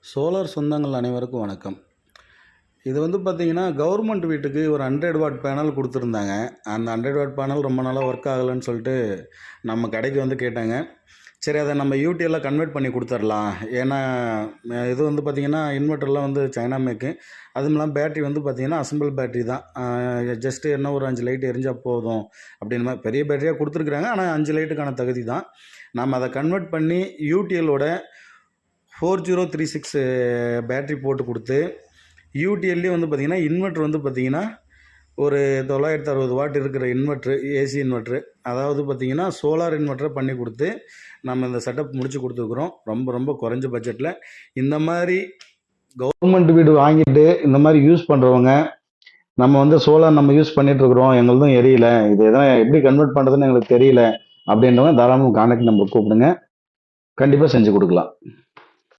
Solar சொந்தங்கள் அனைவருக்கும் வணக்கம். இது வந்து பார்த்தீங்கன்னா, கவர்மெண்ட் வீட்டுக்கு ஒரு 100 வாட் பேனல் குடுத்துருந்தாங்க. அந்த 100 வாட் பேனல் ரொம்ப நாளா ஒர்க் ஆகலன்னு சொல்லிட்டு, நம்ம கடைக்கு வந்து கேட்டாங்க. சரி, அத நம்ம யூடிஎல்ல கன்வெர்ட் பண்ணி குடுத்துரலாம். ஏன்னா, இது வந்து பார்த்தீங்கன்னா, இன்வெர்ட்டர்லாம் வந்து சைனா மேக்கு. அதுவும் இல்லாம பேட்டரி வந்து பார்த்தீங்கன்னா, அசெம்பிள் பேட்டரி தான். ஜஸ்ட்டு என்ன ஒரு 5 லைட் எரிஞ்சா போதும் அப்படின்ற மாரி பெரிய பேட்டரியா குடுத்துருக்குறாங்க. ஆனா 5 லைட்டுக்கான தகுதி தான். நம்ம அத கன்வெர்ட் பண்ணி யூடிஎல்லோட 4036 பேட்டரி போட்டு கொடுத்து, யூடிஎல்லேயே வந்து பார்த்தீங்கன்னா, இன்வெர்ட்ரு வந்து பார்த்தீங்கன்னா, ஒரு 960 வாட் இருக்கிற இன்வெர்ட்ரு, ஏசி இன்வெர்ட்ரு. அதாவது பார்த்தீங்கன்னா, சோலார் இன்வெர்ட்டர பண்ணி கொடுத்து, நம்ம இந்த செட்டப் முடிச்சு கொடுத்துருக்குறோம். ரொம்ப ரொம்ப குறைஞ்ச பட்ஜெட்டில். இந்த மாதிரி கவர்மெண்ட் வீடு வாங்கிட்டு இந்த மாதிரி யூஸ் பண்ணுறவங்க, நம்ம வந்து சோலார் நம்ம யூஸ் பண்ணிட்டுருக்குறோம், எங்களுதும் எரியல, இது எதனா எப்படி கன்வெர்ட் பண்ணுறதுன்னு எங்களுக்கு தெரியல அப்படின்றவங்க தாராளமாக கான்டாக்ட் நம்பர் கூப்பிடுங்க. கண்டிப்பாக செஞ்சு கொடுக்கலாம்.